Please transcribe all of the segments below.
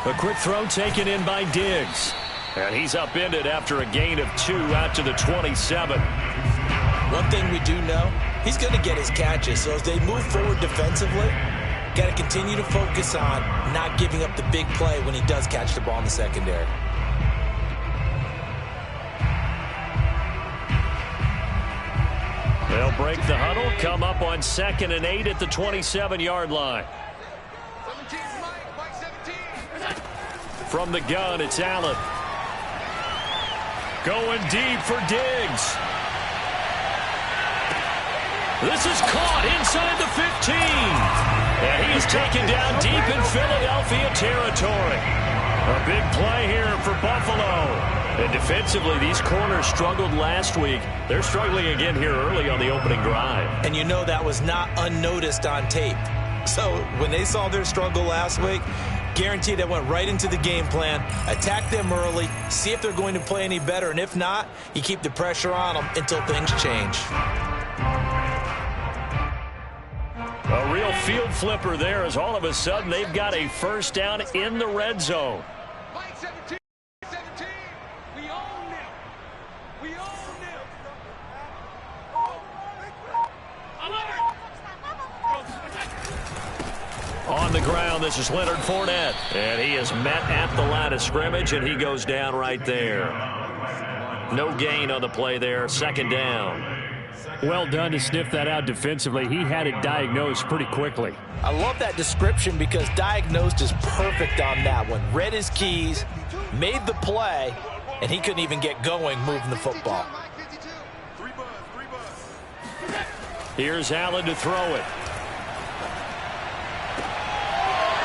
A quick throw taken in by Diggs. And he's upended after a gain of 2 out to the 27. One thing we do know, he's going to get his catches. So as they move forward defensively, got to continue to focus on not giving up the big play when he does catch the ball in the secondary. They'll break the huddle, come up on 2nd and 8 at the 27-yard line. From the gun, it's Allen. Going deep for Diggs. This is caught inside the 15. And he is taken down deep in Philadelphia territory. A big play here for Buffalo. And defensively, these corners struggled last week. They're struggling again here early on the opening drive. And you know that was not unnoticed on tape. So when they saw their struggle last week, guaranteed that went right into the game plan. Attack them early, see if they're going to play any better, and if not, you keep the pressure on them until things change. A real field flipper there as all of a sudden they've got a first down in the red zone. On the ground, this is Leonard Fournette. And he is met at the line of scrimmage, and he goes down right there. No gain on the play there, 2nd down. Well done to sniff that out defensively. He had it diagnosed pretty quickly. I love that description because diagnosed is perfect on that one. Read his keys, made the play, and he couldn't even get going moving the football. Here's Allen to throw it.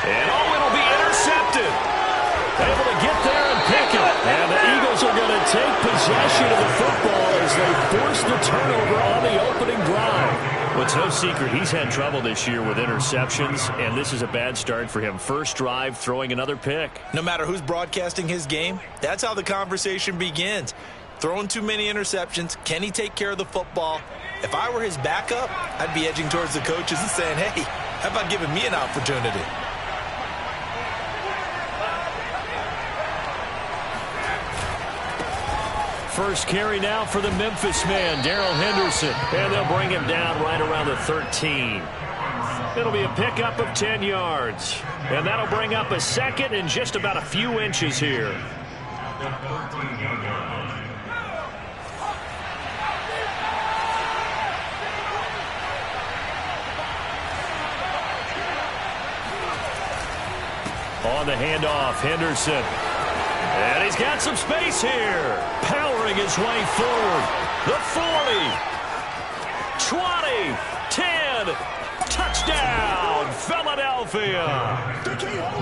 And it'll be intercepted. Able to get there and pick it. And the Eagles are going to take possession of the football as they force the turnover on the opening drive. Well, it's no secret he's had trouble this year with interceptions, and this is a bad start for him. First drive, throwing another pick. No matter who's broadcasting his game, that's how the conversation begins. Throwing too many interceptions. Can he take care of the football? If I were his backup, I'd be edging towards the coaches and saying, hey, how about giving me an opportunity? First carry now for the Memphis man, Darrell Henderson. And they'll bring him down right around the 13. It'll be a pickup of 10 yards. And that'll bring up a second and just about a few inches here. On the handoff, Henderson. And he's got some space here. Powering his way forward. The 40. 20. 10. Touchdown, Philadelphia.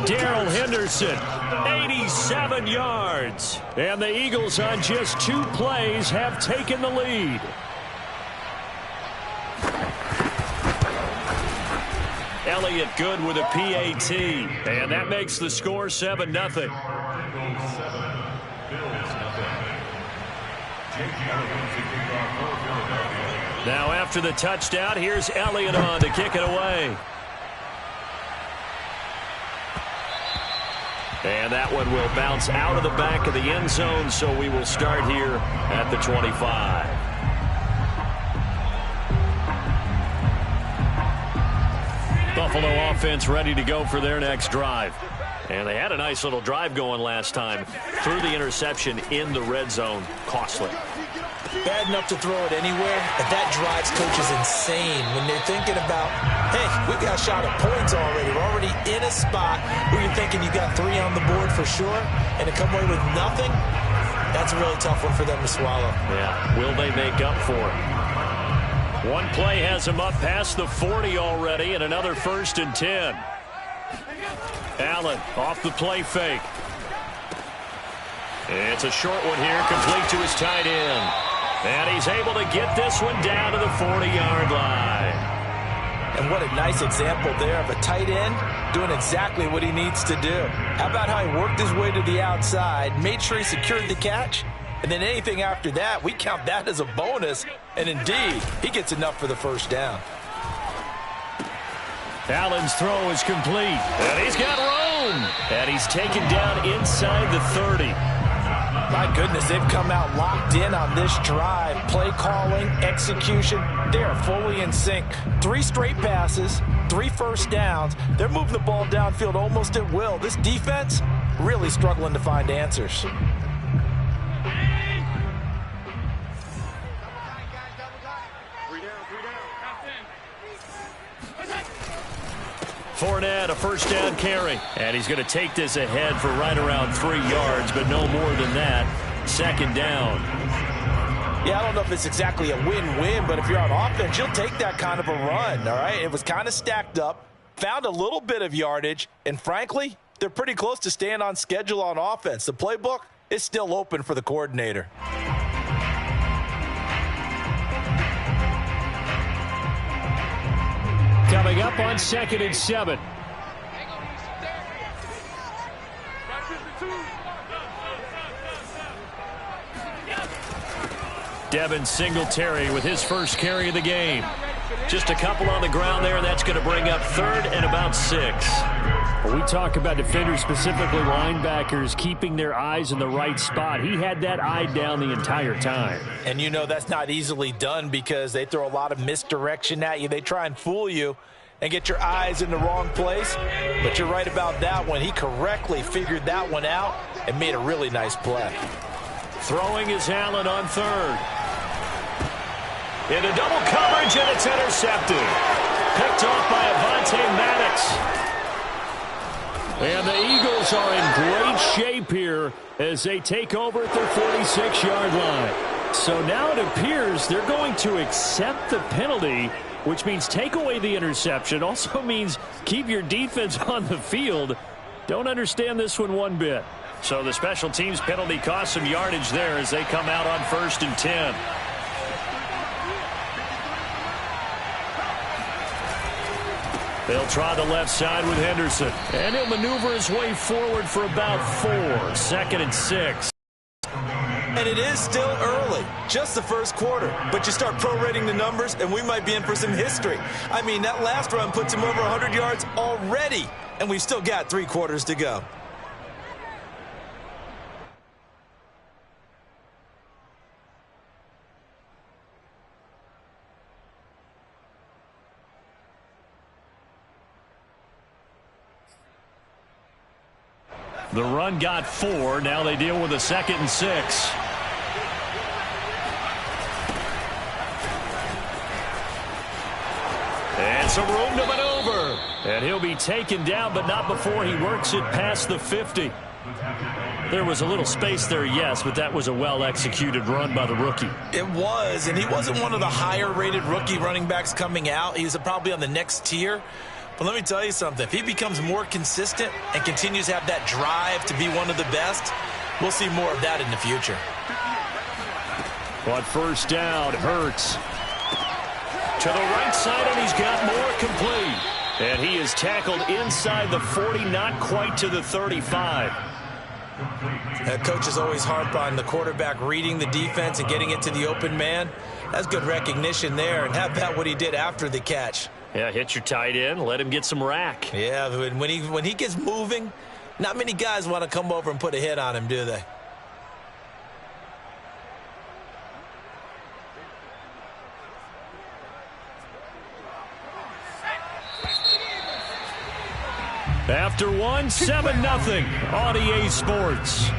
Darrell Henderson, 87 yards. And the Eagles on just 2 plays have taken the lead. Elliott good with a PAT. And that makes the score 7-0. Now after the touchdown, here's Elliott on to kick it away. And that one will bounce out of the back of the end zone, so we will start here at the 25. Buffalo offense ready to go for their next drive. And they had a nice little drive going last time. Threw the interception in the red zone. Costly. Bad enough to throw it anywhere, but that drives coaches insane when they're thinking about, hey, we got a shot at points already. We're already in a spot where you're thinking you got 3 on the board for sure, and to come away with nothing, that's a really tough one for them to swallow. Yeah, will they make up for it? One play has them up past the 40 already, and another 1st and 10. Allen off the play fake. It's a short one here, complete to his tight end. And he's able to get this one down to the 40-yard line. And what a nice example there of a tight end doing exactly what he needs to do. How about how he worked his way to the outside, made sure he secured the catch, and then anything after that, we count that as a bonus. And indeed, he gets enough for the first down. Allen's throw is complete. And he's got room. Boom! And he's taken down inside the 30. My goodness, they've come out locked in on this drive. Play calling, execution, they are fully in sync. 3 straight passes, 3 first downs. They're moving the ball downfield almost at will. This defense really struggling to find answers. Fournette, a first down carry. And he's going to take this ahead for right around 3 yards, but no more than that. Second down. Yeah, I don't know if it's exactly a win-win, but if you're on offense, you'll take that kind of a run, all right? It was kind of stacked up, found a little bit of yardage, and frankly, they're pretty close to staying on schedule on offense. The playbook is still open for the coordinator. Coming up on 2nd and 7. Devin Singletary with his first carry of the game. Just a couple on the ground there, and that's going to bring up 3rd and about 6. Well, we talk about defenders, specifically linebackers, keeping their eyes in the right spot. He had that eye down the entire time. And you know that's not easily done because they throw a lot of misdirection at you. They try and fool you and get your eyes in the wrong place. But you're right about that one. He correctly figured that one out and made a really nice play. Throwing is Allen on 3rd. Into double coverage, and it's intercepted. Picked off by Avonte Maddox. And the Eagles are in great shape here as they take over at their 46-yard line. So now it appears they're going to accept the penalty, which means take away the interception. Also means keep your defense on the field. Don't understand this one bit. So the special teams penalty cost some yardage there as they come out on 1st and 10. They'll try the left side with Henderson. And he'll maneuver his way forward for about 4. 2nd and 6. And it is still early, just the first quarter. But you start prorating the numbers, and we might be in for some history. I mean, that last run puts him over 100 yards already, and we've still got 3 quarters to go. The run got 4. Now they deal with a 2nd and 6. And some room to maneuver. And he'll be taken down, but not before he works it past the 50. There was a little space there, yes, but that was a well-executed run by the rookie. It was, and he wasn't one of the higher-rated rookie running backs coming out. He's probably on the next tier. But let me tell you something. If he becomes more consistent and continues to have that drive to be one of the best, we'll see more of that in the future. On 1st down, Hurts. To the right side, and he's got more complete. And he is tackled inside the 40, not quite to the 35. Coaches always harp on the quarterback reading the defense and getting it to the open man. That's good recognition there. And how about what he did after the catch? Yeah, hit your tight end, let him get some rack. Yeah, when he gets moving, not many guys want to come over and put a hit on him, do they? After 1, 7-0 on EA Sports.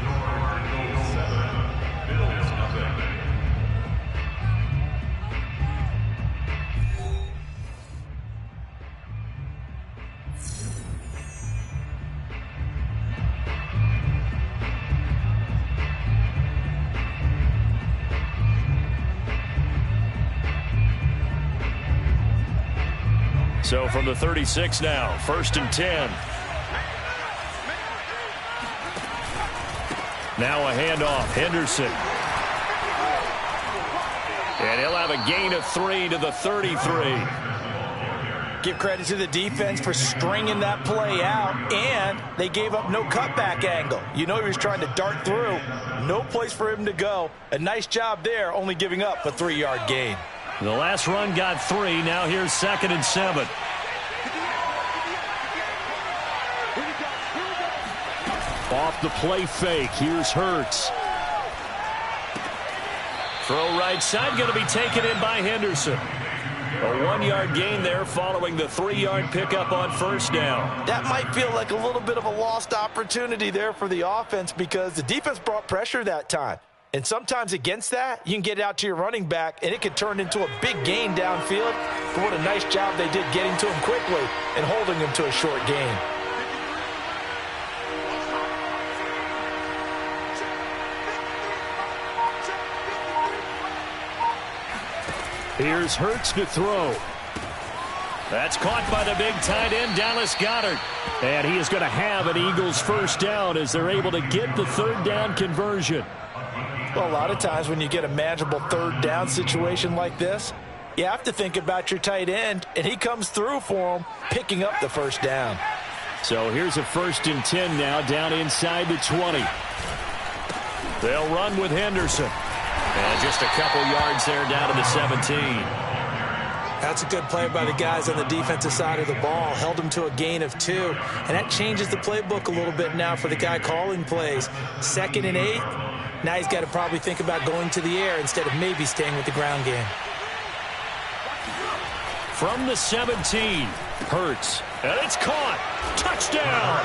So from the 36 now, 1st and 10. Now a handoff, Henderson. And he'll have a gain of 3 to the 33. Give credit to the defense for stringing that play out, and they gave up no cutback angle. You know he was trying to dart through. No place for him to go. A nice job there, only giving up a 3-yard gain. The last run got 3. Now here's 2nd and 7. Off the play fake, here's Hurts. Throw right side, going to be taken in by Henderson. A 1-yard gain there following the 3-yard pickup on first down. That might feel like a little bit of a lost opportunity there for the offense because the defense brought pressure that time. And sometimes against that, you can get it out to your running back, and it could turn into a big gain downfield. But what a nice job they did getting to him quickly and holding him to a short gain. Here's Hurts to throw. That's caught by the big tight end, Dallas Goedert. And he is going to have an Eagles first down as they're able to get the third down conversion. Well, a lot of times when you get a manageable third down situation like this, you have to think about your tight end, and he comes through for him, picking up the first down. So here's a 1st and 10 now, down inside the 20. They'll run with Henderson. And just a couple yards there down to the 17. That's a good play by the guys on the defensive side of the ball. Held him to a gain of 2. And that changes the playbook a little bit now for the guy calling plays. 2nd and 8. Now he's got to probably think about going to the air instead of maybe staying with the ground game. From the 17, Hurts. And it's caught. Touchdown.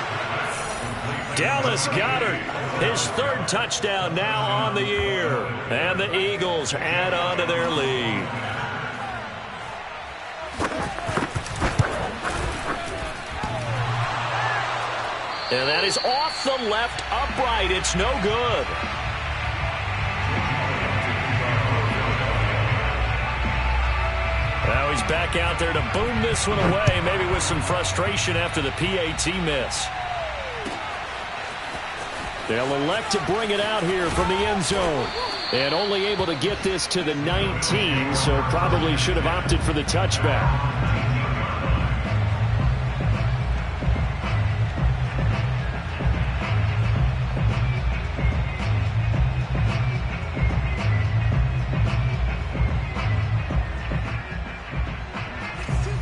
Dallas Goedert, his 3rd touchdown now on the year. And the Eagles add on to their lead. And that is off the left upright. It's no good. Now he's back out there to boom this one away, maybe with some frustration after the PAT miss. They'll elect to bring it out here from the end zone. And only able to get this to the 19, so probably should have opted for the touchback.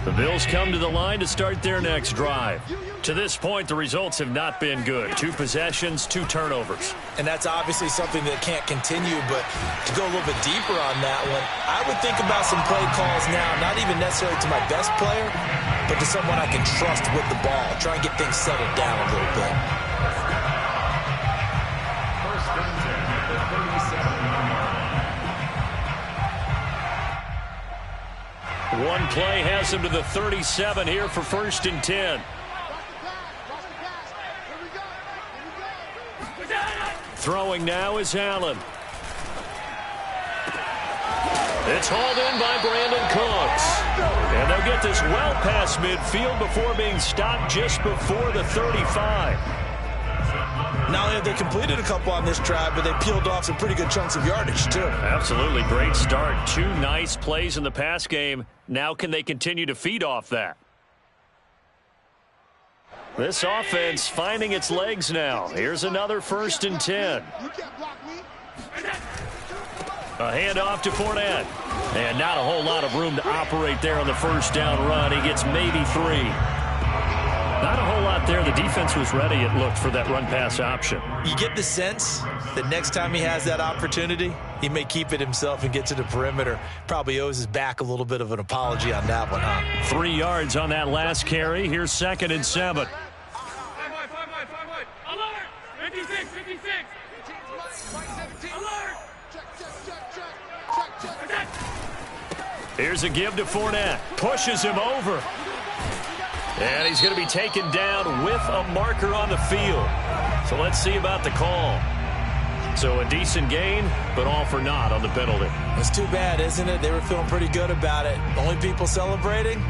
The Bills come to the line to start their next drive. To this point, the results have not been good. 2 possessions, 2 turnovers. And that's obviously something that can't continue, but to go a little bit deeper on that one, I would think about some play calls now, not even necessarily to my best player, but to someone I can trust with the ball. Try and get things settled down a little bit. One play has him to the 37 here for 1st and 10. Throwing now is Allen. It's hauled in by Brandon Cooks. And they'll get this well past midfield before being stopped just before the 35. Not only have they completed a couple on this drive, but they peeled off some pretty good chunks of yardage, too. Absolutely great start. 2 nice plays in the pass game. Now can they continue to feed off that? This offense finding its legs now. Here's another 1st and 10. A handoff to Fournette. And not a whole lot of room to operate there on the 1st down run. He gets maybe 3. Not a whole lot there. The defense was ready, it looked, for that run-pass option. You get the sense that next time he has that opportunity, he may keep it himself and get to the perimeter. Probably owes his back a little bit of an apology on that one, huh? 3 yards on that last carry. Here's 2nd and 7. Here's a give to Fournette. Pushes him over. And he's going to be taken down with a marker on the field. So let's see about the call. So a decent gain, but all for naught on the penalty. It's too bad, isn't it? They were feeling pretty good about it. Only people celebrating,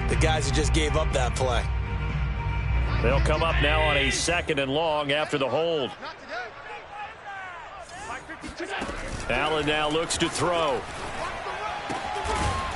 the guys who just gave up that play. They'll come up now on a 2nd and long after the hold. Allen now looks to throw.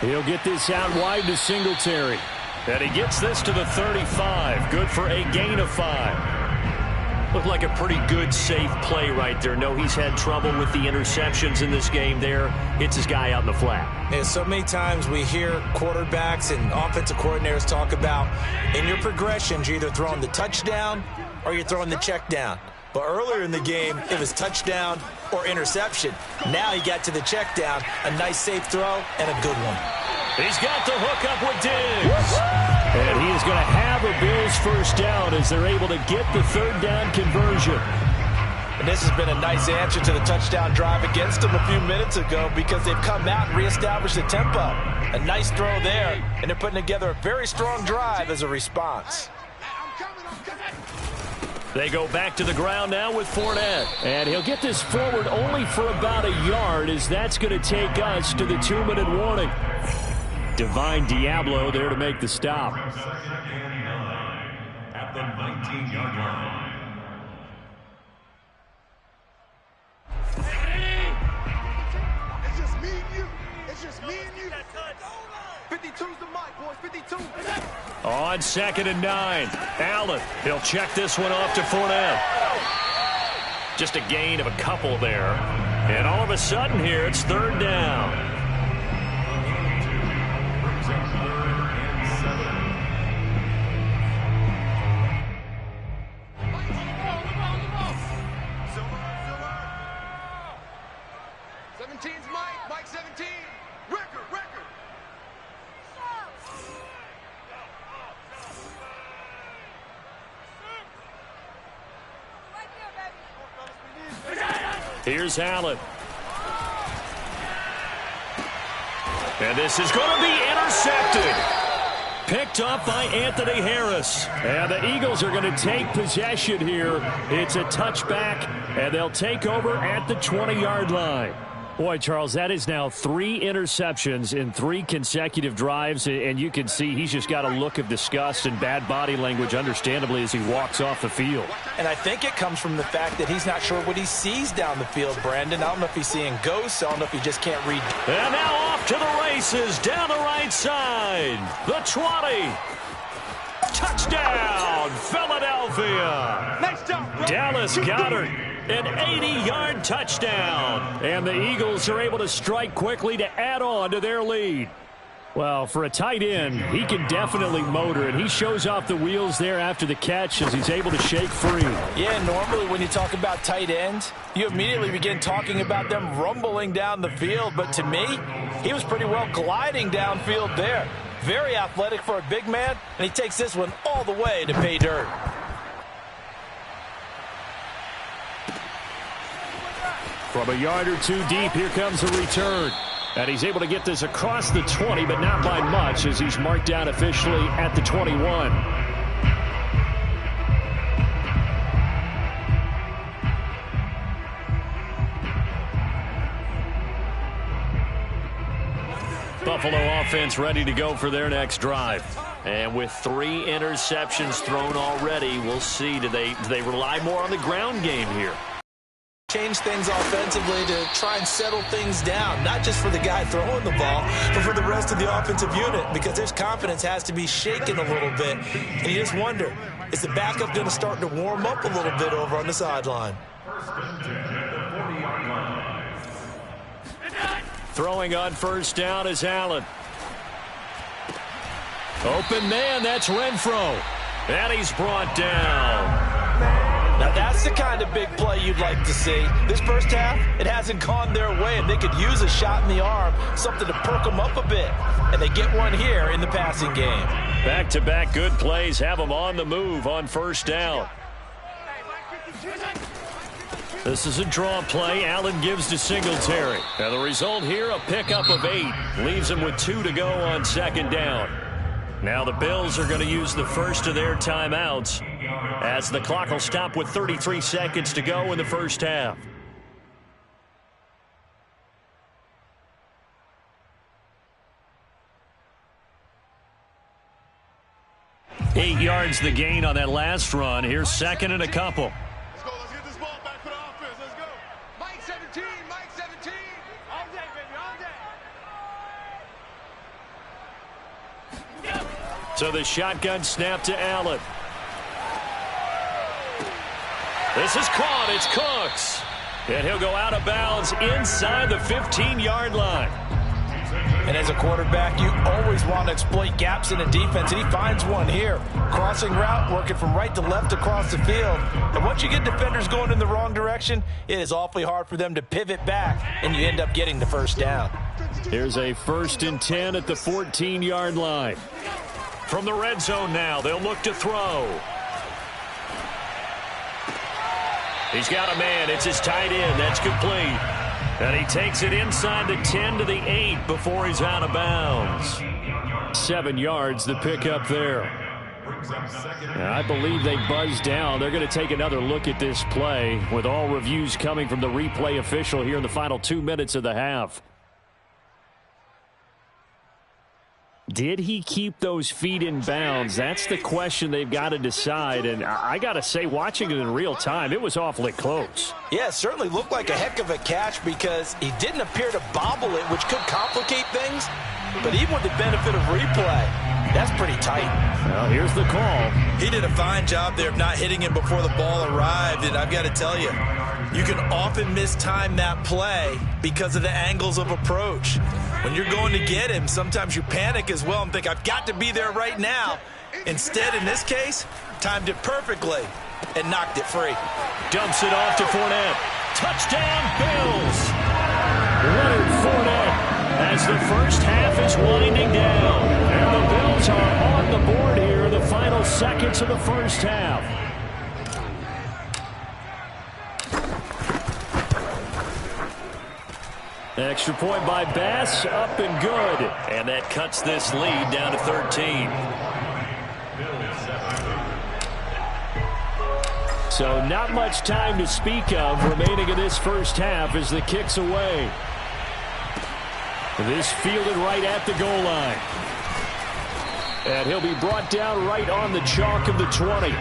He'll get this out wide to Singletary. And he gets this to the 35. Good for a gain of 5. Looked like a pretty good, safe play right there. No, he's had trouble with the interceptions in this game there. Hits his guy out in the flat. Yeah, so many times we hear quarterbacks and offensive coordinators talk about in your progressions, you're either throwing the touchdown or you're throwing the check down. But earlier in the game, it was touchdown or interception. Now he got to the check down, a nice safe throw, and a good one. He's got the hook up with Diggs. And he is going to have a Bills first down as they're able to get the third down conversion. And this has been a nice answer to the touchdown drive against them a few minutes ago because they've come out and reestablished the tempo. A nice throw there, and they're putting together a very strong drive as a response. They go back to the ground now with Fournette. And he'll get this forward only for about a yard as that's going to take us to the 2-minute warning. Divine Diablo there to make the stop. At the 19-yard line. It's just me and you. It's just me and you. 52's the mic, boys. 52. On 2nd and 9. Allen, he'll check this one off to Fournette. Just a gain of a couple there. And all of a sudden here, it's third down. Mike 17. Record. Here's Allen. And this is going to be intercepted. Picked up by Anthony Harris. And the Eagles are going to take possession here. It's a touchback, and they'll take over at the 20-yard line. Boy, Charles, that is now 3 interceptions in 3 consecutive drives, and you can see he's just got a look of disgust and bad body language, understandably, as he walks off the field. And I think it comes from the fact that he's not sure what he sees down the field, Brandon. I don't know if he's seeing ghosts. I don't know if he just can't read. And now off to the races down the right side. The 20. Touchdown, Philadelphia. Nice job, bro. Dallas Goedert. An 80-yard touchdown. And the Eagles are able to strike quickly to add on to their lead. Well, for a tight end, he can definitely motor, and he shows off the wheels there after the catch as he's able to shake free. Yeah, normally when you talk about tight ends, you immediately begin talking about them rumbling down the field. But to me, he was pretty well gliding downfield there. Very athletic for a big man, and he takes this one all the way to pay dirt. From a yard or two deep, here comes a return. And he's able to get this across the 20, but not by much, as he's marked down officially at the 21. Buffalo offense ready to go for their next drive. And with 3 interceptions thrown already, we'll see, do they rely more on the ground game here? Change things offensively to try and settle things down, not just for the guy throwing the ball, but for the rest of the offensive unit, because their confidence has to be shaken a little bit. And you just wonder, is the backup going to start to warm up a little bit over on the sideline? Throwing on first down is Allen. Open man, that's Renfro. And he's brought down. Now that's the kind of big play you'd like to see. This first half, it hasn't gone their way, and they could use a shot in the arm, something to perk them up a bit. And they get one here in the passing game. Back-to-back good plays have them on the move on first down. This is a draw play. Allen gives to Singletary. And the result here, a pickup of 8. Leaves him with 2 to go on second down. Now the Bills are going to use the first of their timeouts as the clock will stop with 33 seconds to go in the first half. Eight yards the gain on that last run. Here's second and a couple. Let's go. Let's get this ball back for the offense. Let's go. Mike 17. Mike 17. All day, baby. All day. So the shotgun snap to Allen. This is caught. It's Cooks. And he'll go out of bounds inside the 15-yard line. And as a quarterback, you always want to exploit gaps in the defense, and he finds one here. Crossing route, working from right to left across the field. And once you get defenders going in the wrong direction, it is awfully hard for them to pivot back, and you end up getting the first down. Here's a 1st and 10 at the 14-yard line. From the red zone now, they'll look to throw. He's got a man. It's his tight end. That's complete. And he takes it inside the 10 to the 8 before he's out of bounds. 7 yards, the pickup there. And I believe they buzzed down. They're going to take another look at this play with all reviews coming from the replay official here in the final 2 minutes of the half. Did he keep those feet in bounds? That's the question they've got to decide. And I got to say, watching it in real time, it was awfully close. Yeah, it certainly looked like a heck of a catch because he didn't appear to bobble it, which could complicate things. But even with the benefit of replay, that's pretty tight. Well, here's the call. He did a fine job there of not hitting him before the ball arrived. And I've got to tell you, you can often mistime that play because of the angles of approach. When you're going to get him, sometimes you panic as well and think, I've got to be there right now. Instead, in this case, timed it perfectly and knocked it free. Dumps it off to Fournette. Touchdown, Bills! Leonard Fournette as the first half is winding down. And the Bills are on the board here in the final seconds of the first half. Extra point by Bass, up and good. And that cuts this lead down to 13. So not much time to speak of remaining in this first half as the kick's away. This fielded right at the goal line. And he'll be brought down right on the chalk of the 20.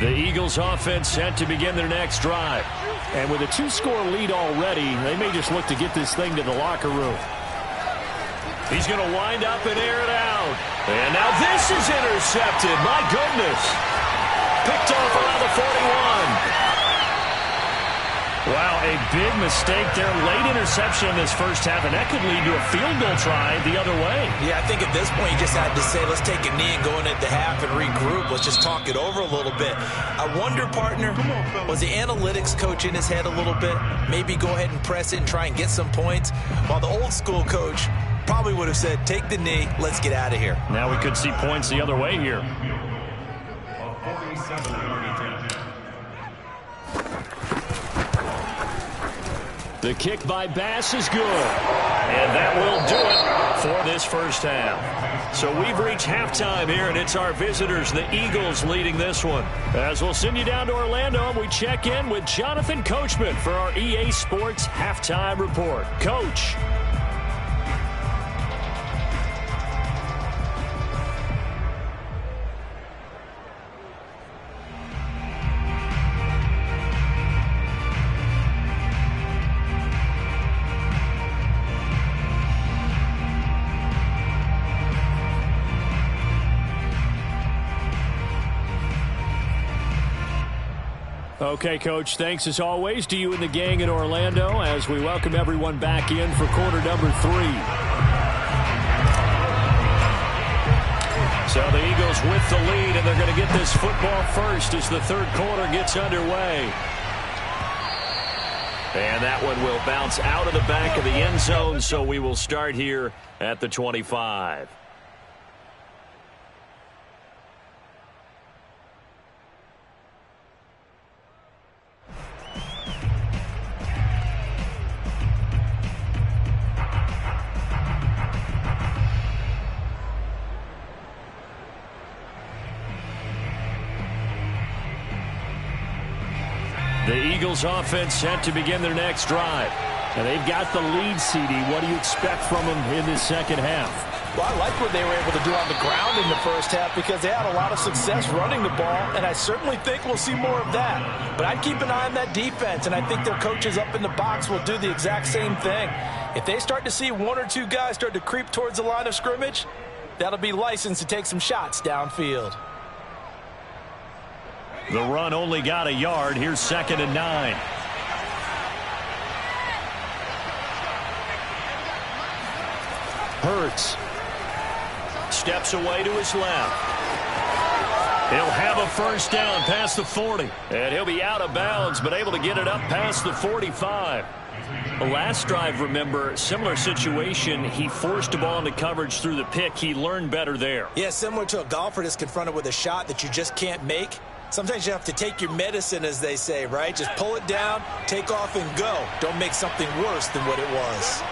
The Eagles offense set to begin their next drive. And with a 2-score lead already, they may just look to get this thing to the locker room. He's going to wind up and air it out. And now this is intercepted. My goodness. Picked off around the 41. Wow, a big mistake there. Late interception in this first half, and that could lead to a field goal try the other way. Yeah, I think at this point you just had to say, let's take a knee and go in at the half and regroup. Let's just talk it over a little bit. I wonder, partner, was the analytics coach in his head a little bit? Maybe go ahead and press it and try and get some points? While the old school coach probably would have said, take the knee, let's get out of here. Now we could see points the other way here. The kick by Bass is good. And that will do it for this first half. So we've reached halftime here, and it's our visitors, the Eagles, leading this one. As we'll send you down to Orlando, and we check in with Jonathan Coachman for our EA Sports Halftime Report. Coach. Okay, Coach, thanks as always to you and the gang in Orlando as we welcome everyone back in for quarter number 3. So the Eagles with the lead, and they're going to get this football first as the third quarter gets underway. And that one will bounce out of the back of the end zone, so we will start here at the 25. The Eagles offense set to begin their next drive. And they've got the lead, CD. What do you expect from them in this second half? Well, I like what they were able to do on the ground in the first half because they had a lot of success running the ball, and I certainly think we'll see more of that. But I'd keep an eye on that defense, and I think their coaches up in the box will do the exact same thing. If they start to see one or two guys start to creep towards the line of scrimmage, that'll be licensed to take some shots downfield. The run only got a yard. Here's 2nd and 9. Hurts steps away to his left. He'll have a first down past the 40. And he'll be out of bounds, but able to get it up past the 45. The last drive, remember, similar situation. He forced the ball into coverage through the pick. He learned better there. Yeah, similar to a golfer that's confronted with a shot that you just can't make. Sometimes you have to take your medicine, as they say, right? Just pull it down, take off, and go. Don't make something worse than what it was.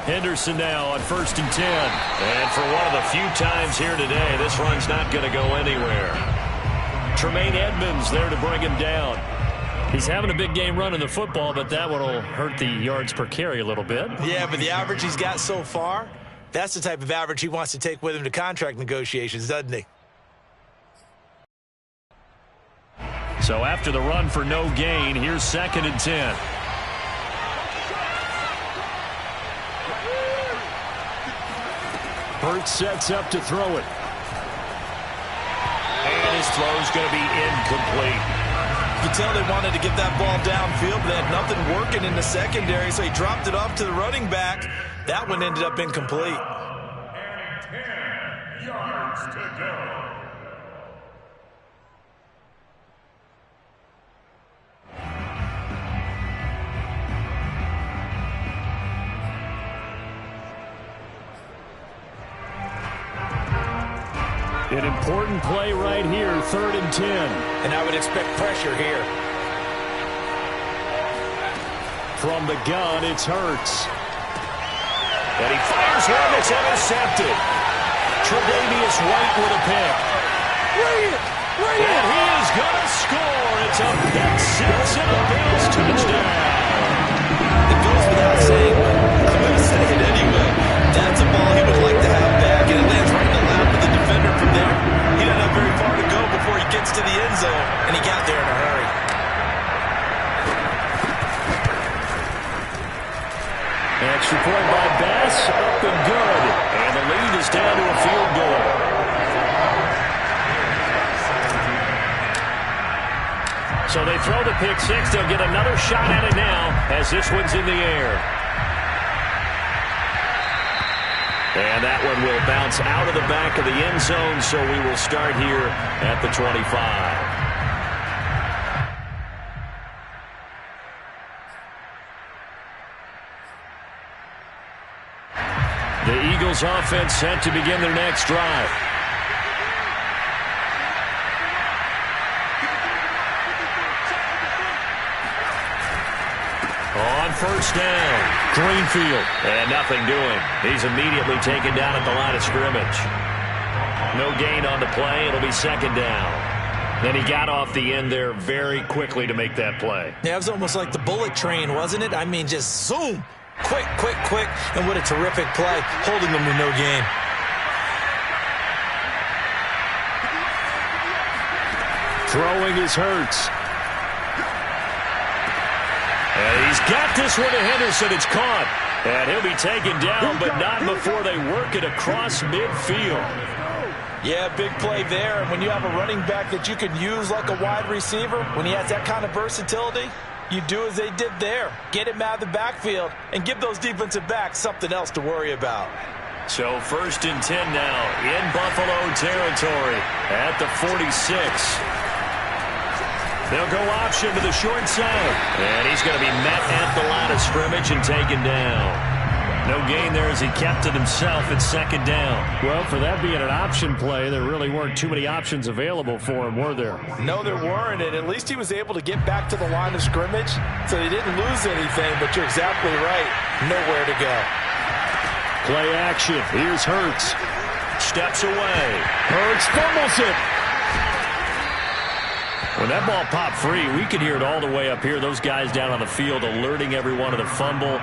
Henderson now on 1st and 10. And for one of the few times here today, this run's not going to go anywhere. Tremaine Edmonds there to bring him down. He's having a big game running the football, but that one will hurt the yards per carry a little bit. Yeah, but the average he's got so far, that's the type of average he wants to take with him to contract negotiations, doesn't he? So after the run for no gain, here's 2nd and 10. Hurts sets up to throw it. And his throw's going to be incomplete. You can tell they wanted to get that ball downfield, but they had nothing working in the secondary, so he dropped it off to the running back. That one ended up incomplete. And 10 yards to go. An important play right here, 3rd and 10. And I would expect pressure here. From the gun, it's Hurts. And he fires one that's intercepted. Tre'Davious White with a pick. And he is going to score. It's a pick six and a Bills touchdown. It goes without saying, but I'm going to say it anyway. That's a ball he would like to have back, and it lands right in the lap of the defender from there. He doesn't have very far to go before he gets to the end zone, and he got there in a hurry. Extra point by Bass, up and good. And the lead is down to a field goal. So they throw the pick six. They'll get another shot at it now as this one's in the air. And that one will bounce out of the back of the end zone, so we will start here at the 25. The Eagles offense set to begin their next drive. On first down, Greenfield. And nothing doing. He's immediately taken down at the line of scrimmage. No gain on the play. It'll be 2nd down. Then he got off the end there very quickly to make that play. Yeah, it was almost like the bullet train, wasn't it? I mean, just zoom. Quick, quick, quick. And what a terrific play, holding them with no gain. Throwing is Hurts. And he's got this one to Henderson. It's caught. And he'll be taken down, but not before they work it across midfield. Yeah, big play there. And when you have a running back that you can use like a wide receiver, when he has that kind of versatility, you do as they did there. Get him out of the backfield and give those defensive backs something else to worry about. So 1st and 10 now in Buffalo territory at the 46. They'll go option to the short side. And he's going to be met at the line of scrimmage and taken down. No gain there as he kept it himself at 2nd down. Well, for that being an option play, there really weren't too many options available for him, were there? No, there weren't, and at least he was able to get back to the line of scrimmage, so he didn't lose anything, but you're exactly right. Nowhere to go. Play action. Here's Hurts. Steps away. Hurts fumbles it. When that ball popped free, we could hear it all the way up here. Those guys down on the field alerting everyone of the fumble.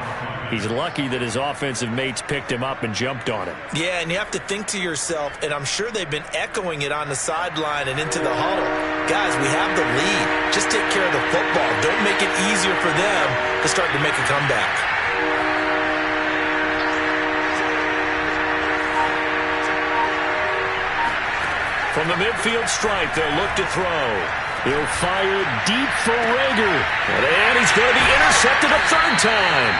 He's lucky that his offensive mates picked him up and jumped on it. Yeah, and you have to think to yourself, and I'm sure they've been echoing it on the sideline and into the huddle. Guys, we have the lead. Just take care of the football. Don't make it easier for them to start to make a comeback. From the midfield stripe, they'll look to throw. He'll fire deep for Rager. And he's going to be intercepted a third time.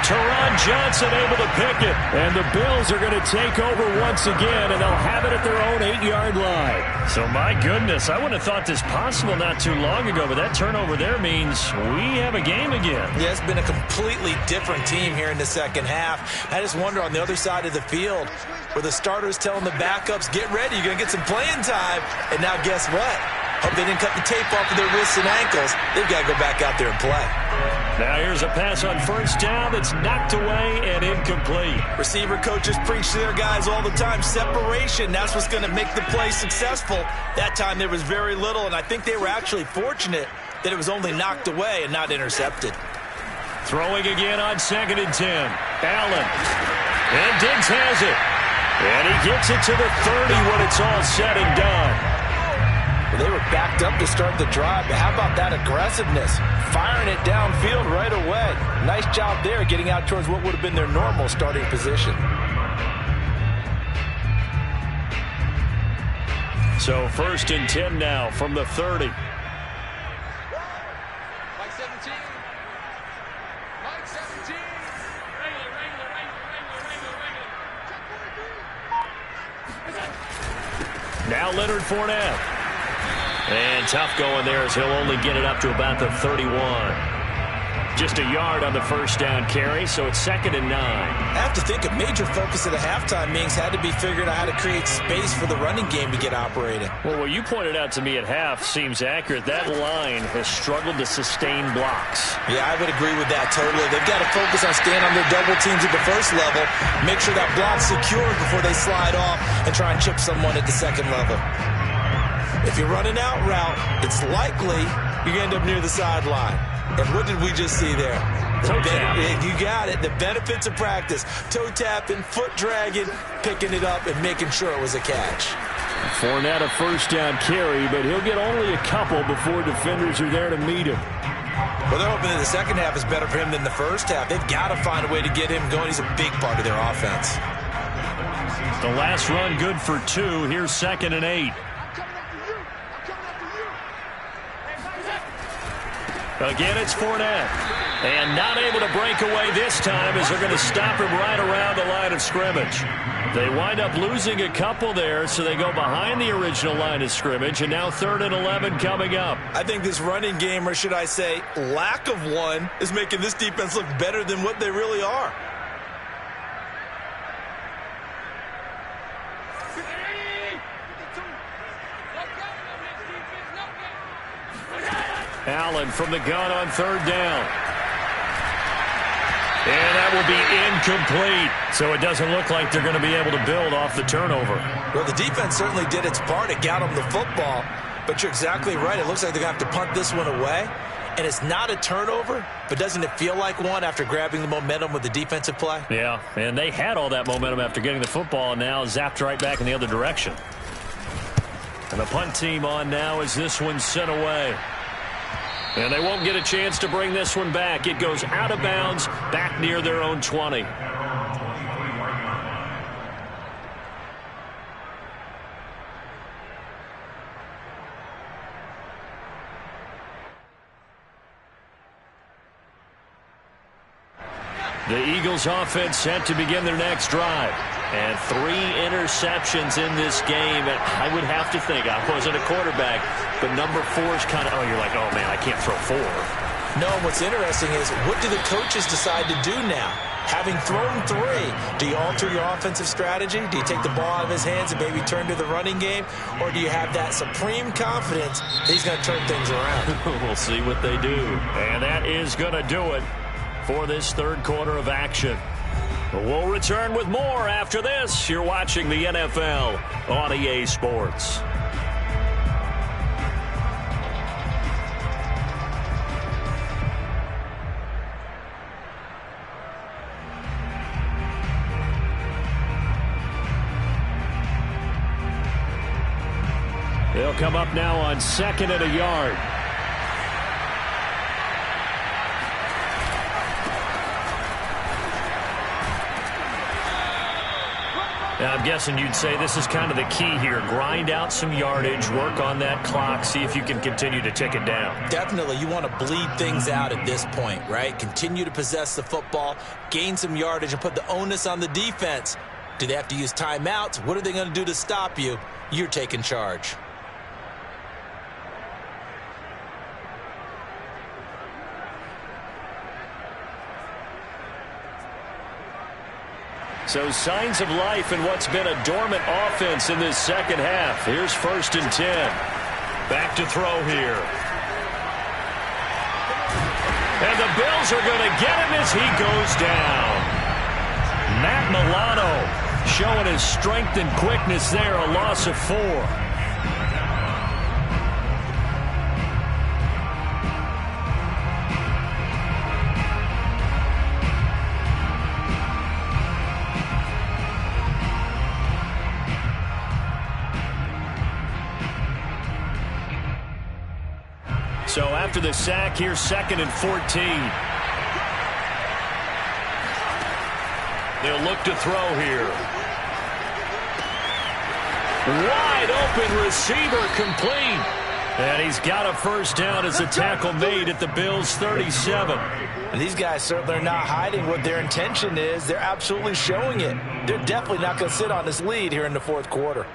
Teron Johnson able to pick it. And the Bills are going to take over once again, and they'll have it at their own 8-yard line. So, my goodness, I wouldn't have thought this possible not too long ago, but that turnover there means we have a game again. Yeah, it's been a completely different team here in the second half. I just wonder on the other side of the field, where the starters telling the backups, get ready, you're going to get some playing time. And now guess what? Hope they didn't cut the tape off of their wrists and ankles. They've got to go back out there and play. Now here's a pass on first down that's knocked away and incomplete. Receiver coaches preach to their guys all the time. Separation, that's what's going to make the play successful. That time there was very little, and I think they were actually fortunate that it was only knocked away and not intercepted. Throwing again on 2nd and 10. Allen. And Diggs has it. And he gets it to the 30 when it's all said and done. Well, they were backed up to start the drive, but how about that aggressiveness? Firing it downfield right away. Nice job there getting out towards what would have been their normal starting position. So 1st and 10 now from the 30. Mike 17. Mike 17. Now Leonard Fournette. And tough going there as he'll only get it up to about the 31. Just a yard on the first down carry, so it's 2nd and 9. I have to think a major focus of the halftime meetings had to be figuring out how to create space for the running game to get operating. Well, what you pointed out to me at half seems accurate. That line has struggled to sustain blocks. Yeah, I would agree with that totally. They've got to focus on staying on their double teams at the first level, make sure that block's secured before they slide off and try and chip someone at the second level. If you're running out route, it's likely you end up near the sideline. And what did we just see there? You got it. The benefits of practice. Toe tapping, foot dragging, picking it up, and making sure it was a catch. Fournette a first down carry, but he'll get only a couple before defenders are there to meet him. Well, they're hoping that the second half is better for him than the first half. They've got to find a way to get him going. He's a big part of their offense. The last run good for 2. Here's 2nd and 8. Again, it's Fournette. And not able to break away this time as they're going to stop him right around the line of scrimmage. They wind up losing a couple there, so they go behind the original line of scrimmage, and now 3rd and 11 coming up. I think this running game, or should I say lack of one, is making this defense look better than what they really are. Allen from the gun on 3rd down. And that will be incomplete. So it doesn't look like they're going to be able to build off the turnover. Well, the defense certainly did its part. It got them the football. But you're exactly right. It looks like they're going to have to punt this one away. And it's not a turnover, but doesn't it feel like one after grabbing the momentum with the defensive play? Yeah, and they had all that momentum after getting the football, and now zapped right back in the other direction. And the punt team on now as this one's sent away. And they won't get a chance to bring this one back. It goes out of bounds, back near their own 20. The Eagles offense set to begin their next drive. And 3 interceptions in this game. And I would have to think, I wasn't a quarterback, but number 4 is kind of, you're like, oh, man, I can't throw 4. No, what's interesting is what do the coaches decide to do now? Having thrown 3, do you alter your offensive strategy? Do you take the ball out of his hands and maybe turn to the running game? Or do you have that supreme confidence that he's going to turn things around? We'll see what they do. And that is going to do it for this 3rd quarter of action. We'll return with more after this. You're watching the NFL on EA Sports. They'll come up now on 2nd and a yard. Now, I'm guessing you'd say this is kind of the key here. Grind out some yardage, work on that clock, see if you can continue to tick it down. Definitely. You want to bleed things out at this point, right? Continue to possess the football, gain some yardage, and put the onus on the defense. Do they have to use timeouts? What are they going to do to stop you? You're taking charge. So signs of life in what's been a dormant offense in this second half. Here's 1st and 10. Back to throw here. And the Bills are going to get him as he goes down. Matt Milano showing his strength and quickness there, a loss of 4. So after the sack, here's 2nd and 14. They'll look to throw here. Wide open receiver complete. And he's got a first down as a tackle made at the Bills' 37. And these guys certainly are not hiding what their intention is. They're absolutely showing it. They're definitely not going to sit on this lead here in the 4th quarter.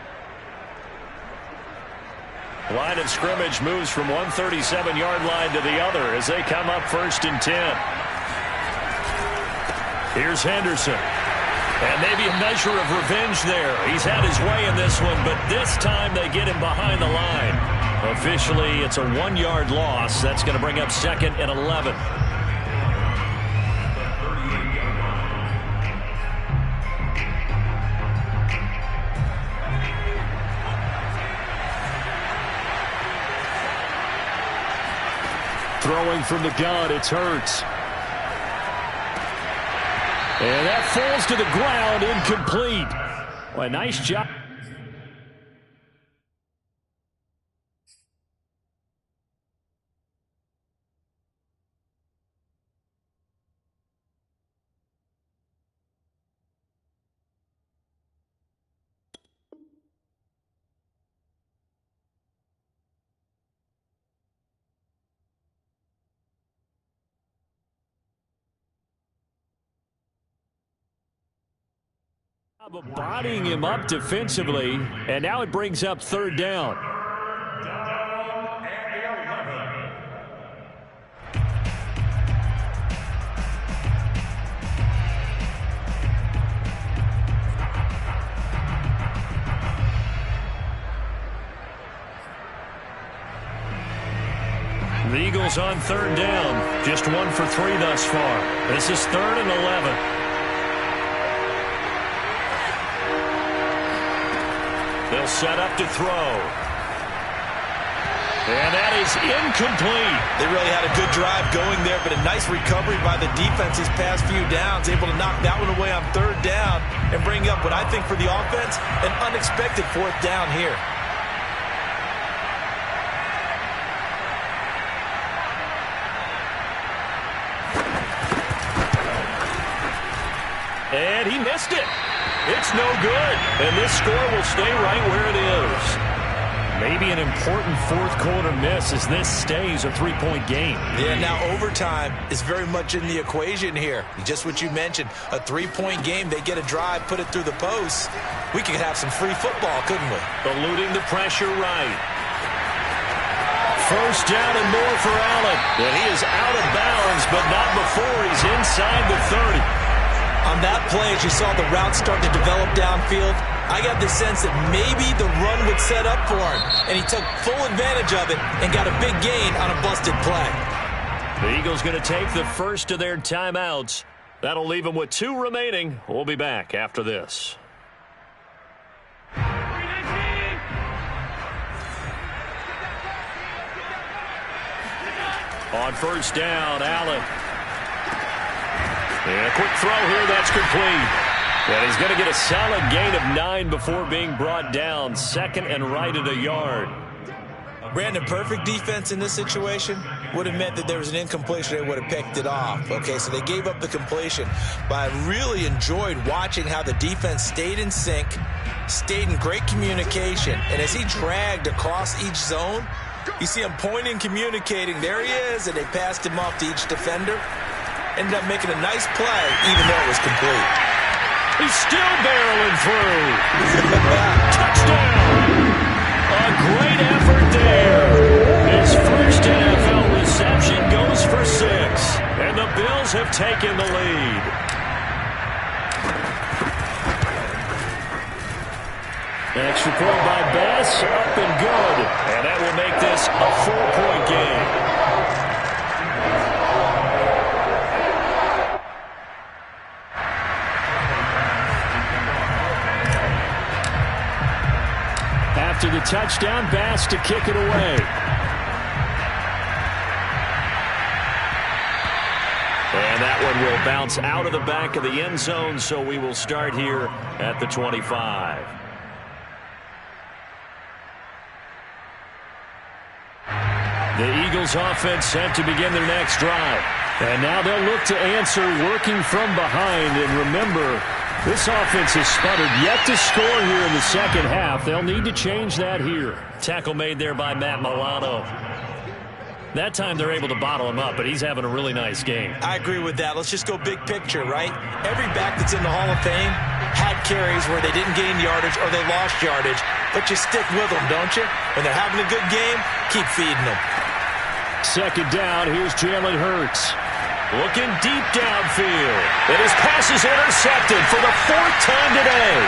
Line of scrimmage moves from one 37-yard line to the other as they come up 1st and 10. Here's Henderson. And maybe a measure of revenge there. He's had his way in this one, but this time they get him behind the line. Officially, it's a 1-yard loss. That's going to bring up 2nd and 11. Throwing from the gun, it's Hurts. And that falls to the ground, incomplete. Well, a nice job. Bodying him up defensively, and now it brings up 3rd down. The Eagles on 3rd down, just 1 for 3 thus far. This is 3rd and 11. They'll set up to throw. And that is incomplete. They really had a good drive going there, but a nice recovery by the defense these past few downs, able to knock that one away on 3rd down and bring up what I think for the offense, an unexpected 4th down here. And he missed it. It's no good. And this score will stay right where it is. Maybe an important 4th quarter miss as this stays a 3-point game. Yeah, now overtime is very much in the equation here. Just what you mentioned, a 3-point game. They get a drive, put it through the post. We could have some free football, couldn't we? Eluding the pressure right. First down and more for Allen. And he is out of bounds, but not before he's inside the 30. On that play, as you saw the route start to develop downfield, I got the sense that maybe the run would set up for him, and he took full advantage of it and got a big gain on a busted play. The Eagles going to take the first of their timeouts. That'll leave them with 2 remaining. We'll be back after this. On first down, Allen. And a quick throw here, that's complete. And he's going to get a solid gain of 9 before being brought down. 2nd and right at a yard. Brandon, perfect defense in this situation would have meant that there was an incompletion. They would have picked it off. Okay, so they gave up the completion. But I really enjoyed watching how the defense stayed in sync, stayed in great communication. And as he dragged across each zone, you see him pointing, communicating. There he is, and they passed him off to each defender. Ended up making a nice play, even though it was complete. He's still barreling through. Touchdown. A great effort there. His first NFL reception goes for 6. And the Bills have taken the lead. Extra point by Bass, up and good. And that will make this a 4-point game. After the touchdown, Bass to kick it away. And that one will bounce out of the back of the end zone, so we will start here at the 25. The Eagles offense set to begin their next drive. And now they'll look to answer working from behind. And remember, this offense has sputtered, yet to score here in the second half. They'll need to change that here. Tackle made there by Matt Milano. That time they're able to bottle him up, but he's having a really nice game. I agree with that. Let's just go big picture, right? Every back that's in the Hall of Fame had carries where they didn't gain yardage or they lost yardage, but you stick with them, don't you? When they're having a good game, keep feeding them. Second down, here's Jalen Hurts. Looking deep downfield. And his pass is intercepted for the 4th time today.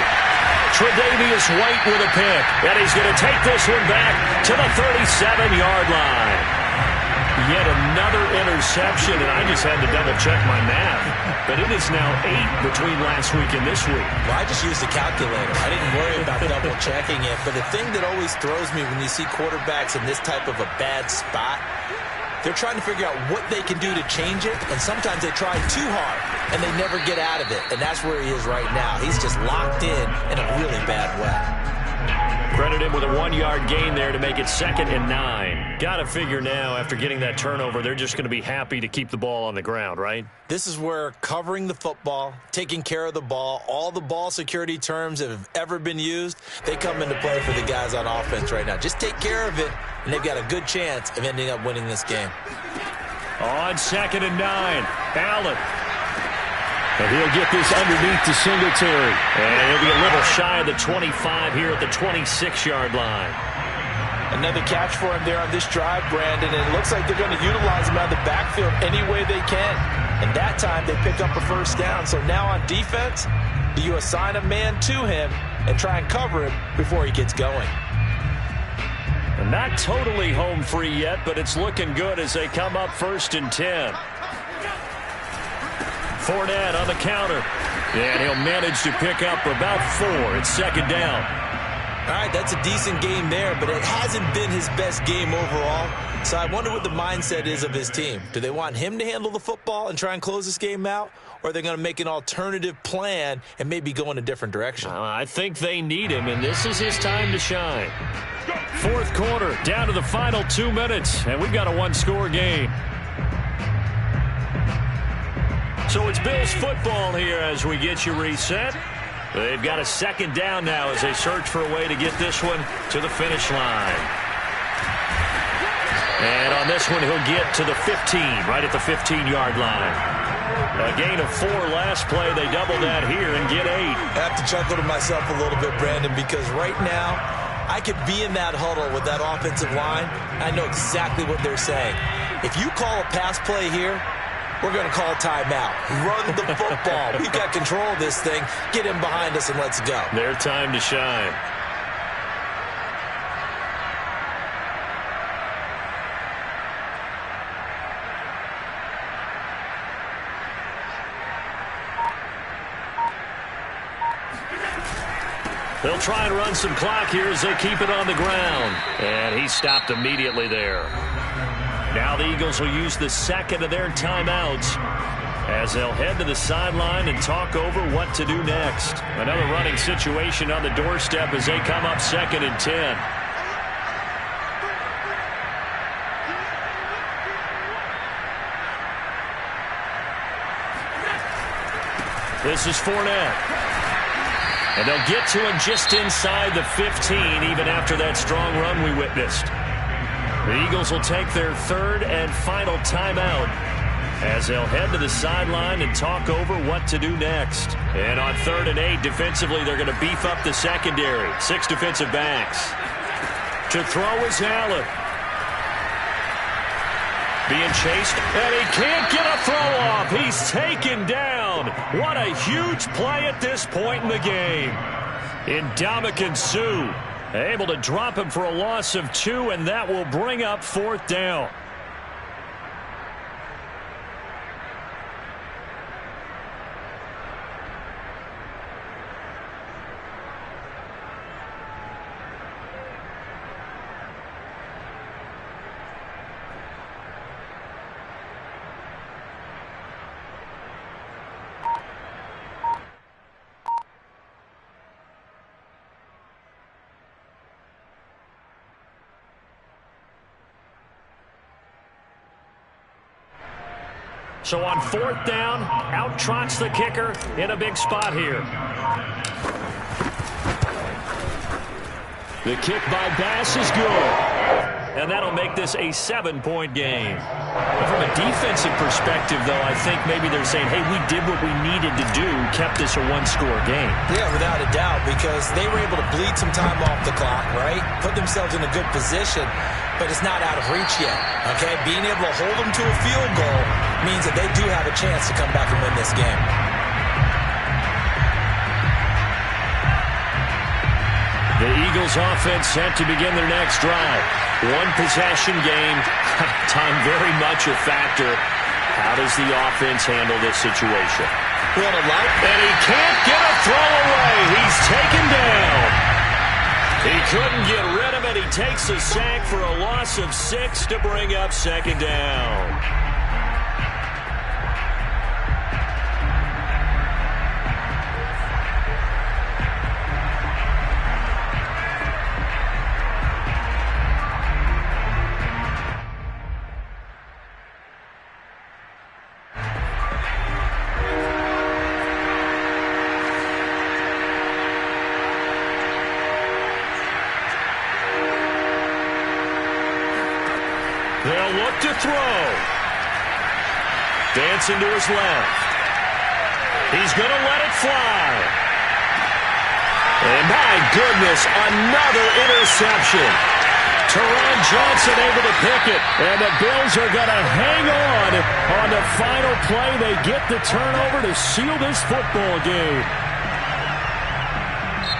Tre'Davious White with a pick. And he's going to take this one back to the 37-yard line. Yet another interception, and I just had to double-check my math. But it is now 8 between last week and this week. Well, I just used a calculator. I didn't worry about double-checking it. But the thing that always throws me when you see quarterbacks in this type of a bad spot, they're trying to figure out what they can do to change it, and sometimes they try too hard, and they never get out of it. And that's where he is right now. He's just locked in a really bad way. Credit him with a 1-yard gain there to make it 2nd and 9. Got to figure now, after getting that turnover, they're just going to be happy to keep the ball on the ground, right? This is where covering the football, taking care of the ball, all the ball security terms that have ever been used, they come into play for the guys on offense right now. Just take care of it, and they've got a good chance of ending up winning this game. On 2nd and 9, Allen. And he'll get this underneath to Singletary. And he'll be a little shy of the 25 here at the 26-yard line. Another catch for him there on this drive, Brandon. And it looks like they're going to utilize him out of the backfield any way they can. And that time they pick up a first down. So now on defense, do you assign a man to him and try and cover him before he gets going? And not totally home free yet, but it's looking good as they come up 1st and 10. Fournette on the counter. And he'll manage to pick up about 4. It's 2nd down. All right, that's a decent game there, but it hasn't been his best game overall. So I wonder what the mindset is of his team. Do they want him to handle the football and try and close this game out? Or are they going to make an alternative plan and maybe go in a different direction? I think they need him, and this is his time to shine. 4th quarter, down to the final 2 minutes, and we've got a 1-score game. So it's Bills football here as we get you reset. They've got a 2nd down now as they search for a way to get this one to the finish line. And on this one, he'll get to the 15, right at the 15-yard line. A gain of 4 last play. They double that here and get 8. I have to chuckle to myself a little bit, Brandon, because right now I could be in that huddle with that offensive line. I know exactly what they're saying. If you call a pass play here, we're going to call timeout. Run the football. We've got control of this thing. Get him behind us and let's go. Their time to shine. They'll try and run some clock here as they keep it on the ground. And he stopped immediately there. Now the Eagles will use the 2nd of their timeouts as they'll head to the sideline and talk over what to do next. Another running situation on the doorstep as they come up 2nd and 10. This is Fournette. And they'll get to him just inside the 15, even after that strong run we witnessed. The Eagles will take their third and final timeout as they'll head to the sideline and talk over what to do next. And on 3rd and 8, defensively, they're going to beef up the secondary. 6 defensive backs. To throw is Allen. Being chased, and he can't get a throw off. He's taken down. What a huge play at this point in the game. Ndamukong Suh able to drop him for a loss of 2, and that will bring up 4th down. So on 4th down, out trots the kicker in a big spot here. The kick by Bass is good. And that'll make this a 7-point game. From a defensive perspective, though, I think maybe they're saying, hey, we did what we needed to do, kept this a 1-score game. Yeah, without a doubt, because they were able to bleed some time off the clock, right? Put themselves in a good position, but it's not out of reach yet, okay? Being able to hold them to a field goal means that they do have a chance to come back and win this game. The Eagles offense set to begin their next drive. 1-possession game. Time very much a factor. How does the offense handle this situation? Well, and he can't get a throw away. He's taken down. He couldn't get rid of it. He takes a sack for a loss of 6 to bring up 2nd down. They'll look to throw. Dancing to his left. He's going to let it fly. And my goodness, another interception. Teron Johnson able to pick it. And the Bills are going to hang on the final play. They get the turnover to seal this football game.